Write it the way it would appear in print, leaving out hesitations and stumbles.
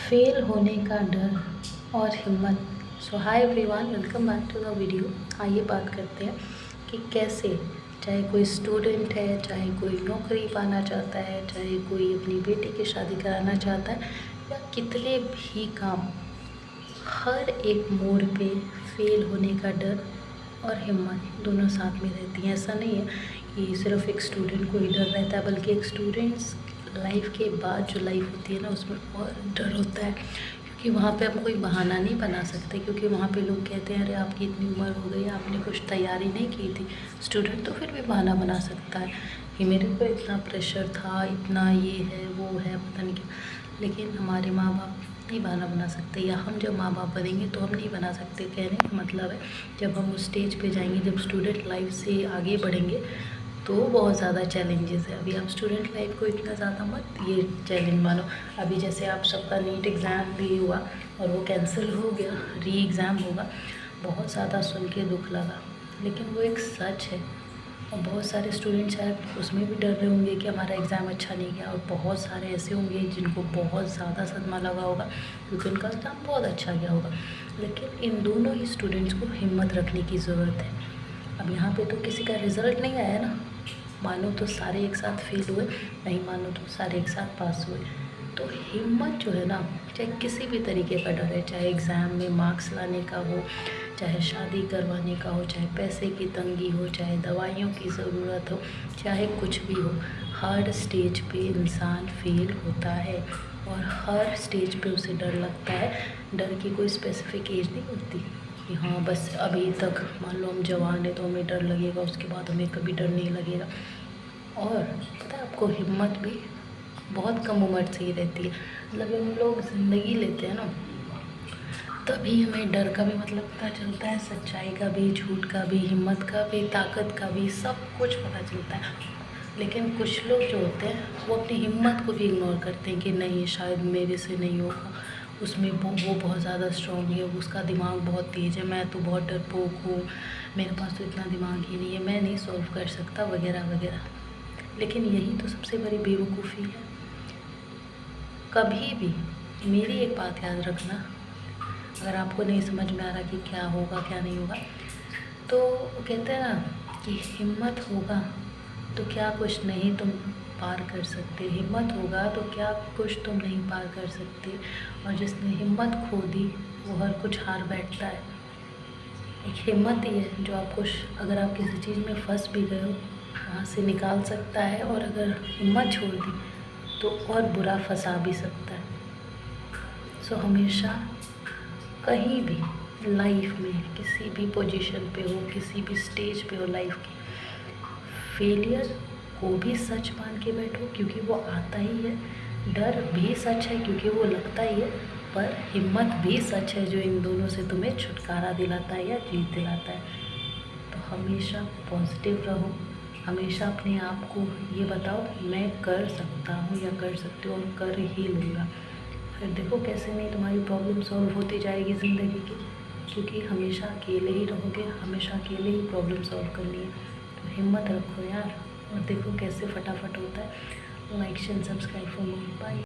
Fail होने का डर और हिम्मत। So hi everyone, welcome back to the video. आइए बात करते हैं कि कैसे, चाहे कोई स्टूडेंट है, चाहे कोई नौकरी पाना चाहता है, चाहे कोई अपनी बेटी की शादी कराना चाहता है, या कितने भी काम, हर एक मोड़ पे फेल होने का डर और हिम्मत दोनों साथ में रहती हैं। ऐसा नहीं है कि सिर्फ एक स्टूडेंट को ही डर रहता है, बल्कि एक स्टूडेंट्स लाइफ के बाद जो लाइफ होती है ना, उसमें और डर होता है, क्योंकि वहाँ पे हम कोई बहाना नहीं बना सकते। क्योंकि वहाँ पे लोग कहते हैं, अरे आपकी इतनी उम्र हो गई, आपने कुछ तैयारी नहीं की थी। स्टूडेंट तो फिर भी बहाना बना सकता है कि मेरे को इतना प्रेशर था, इतना ये है वो है, पता नहीं क्या। लेकिन हमारे माँ बाप नहीं बहाना बना सकते, या हम जब माँ बाप बनेंगे तो हम नहीं बना सकते। कहने का मतलब है, जब हम उस स्टेज पे जाएंगे, जब स्टूडेंट लाइफ से आगे बढ़ेंगे, तो बहुत ज़्यादा चैलेंजेस है। अभी आप स्टूडेंट लाइफ को इतना ज़्यादा मत ये चैलेंज मानो। अभी जैसे आप सबका नीट एग्ज़ाम भी हुआ और वो कैंसिल हो गया, री एग्ज़ाम होगा, बहुत ज़्यादा सुन के दुख लगा, लेकिन वो एक सच है। और बहुत सारे स्टूडेंट शायद उसमें भी डर रहे होंगे कि हमारा एग्ज़ाम अच्छा नहीं गया, और बहुत सारे ऐसे होंगे जिनको बहुत ज़्यादा सदमा लगा होगा क्योंकि उनका एग्ज़ाम बहुत अच्छा गया होगा। लेकिन इन दोनों ही स्टूडेंट्स को हिम्मत रखने की ज़रूरत है। अब यहाँ पे तो किसी का रिज़ल्ट नहीं आया ना, मानो तो सारे एक साथ फेल हुए, नहीं मानो तो सारे एक साथ पास हुए। तो हिम्मत जो है ना, चाहे किसी भी तरीके का डर है, चाहे एग्ज़ाम में मार्क्स लाने का हो, चाहे शादी करवाने का हो, चाहे पैसे की तंगी हो, चाहे दवाइयों की ज़रूरत हो, चाहे कुछ भी हो, हर स्टेज पे इंसान फेल होता है और हर स्टेज पे उसे डर लगता है। डर की कोई स्पेसिफिक एज नहीं होती कि हाँ बस अभी तक, मान लो हम जवान है तो हमें डर लगेगा, उसके बाद हमें कभी डर नहीं लगेगा। और पता है आपको, हिम्मत भी बहुत कम उम्र से ही रहती है। मतलब जब हम लोग ज़िंदगी लेते हैं ना, तभी हमें डर का भी मतलब पता चलता है, सच्चाई का भी, झूठ का भी, हिम्मत का भी, ताकत का भी, सब कुछ पता चलता है। लेकिन कुछ लोग जो होते हैं वो अपनी हिम्मत को भी इग्नोर करते हैं कि नहीं शायद मेरे से नहीं होगा, उसमें वो बहुत ज़्यादा स्ट्रॉन्ग है, उसका दिमाग बहुत तेज़ है, मैं तो बहुत डरपोक हूँ, मेरे पास तो इतना दिमाग ही नहीं है, मैं नहीं सॉल्व कर सकता, वगैरह वगैरह। लेकिन यही तो सबसे बड़ी बेवकूफ़ी है। कभी भी मेरी एक बात याद रखना, अगर आपको नहीं समझ में आ रहा कि क्या होगा क्या नहीं होगा, तो कहते हैं ना कि हिम्मत होगा तो क्या कुछ नहीं तुम पार कर सकते, हिम्मत होगा तो क्या कुछ तुम नहीं पार कर सकते। और जिसने हिम्मत खो दी वो हर कुछ हार बैठता है। एक हिम्मत ही है जो आपको, अगर आप किसी चीज़ में फंस भी गए हो, वहाँ से निकाल सकता है, और अगर हिम्मत छोड़ दी तो और बुरा फंसा भी सकता है। सो हमेशा कहीं भी लाइफ में, किसी भी पोजीशन पे हो, किसी भी स्टेज पे हो लाइफ की, फेलियर को भी सच मान के बैठो क्योंकि वो आता ही है। डर भी सच है क्योंकि वो लगता ही है। पर हिम्मत भी सच है जो इन दोनों से तुम्हें छुटकारा दिलाता है या जीत दिलाता है। तो हमेशा पॉजिटिव रहो, हमेशा अपने आप को ये बताओ मैं कर सकता हूँ या कर सकती हूँ, और कर ही लूँगा। फिर देखो कैसे नहीं तुम्हारी प्रॉब्लम सॉल्व होती जाएगी ज़िंदगी की, क्योंकि हमेशा अकेले ही रहोगे, हमेशा अकेले ही प्रॉब्लम सॉल्व करनी है। तो हिम्मत रखो यार, और देखो कैसे फटाफट होता है। Like share subscribe for more. Bye.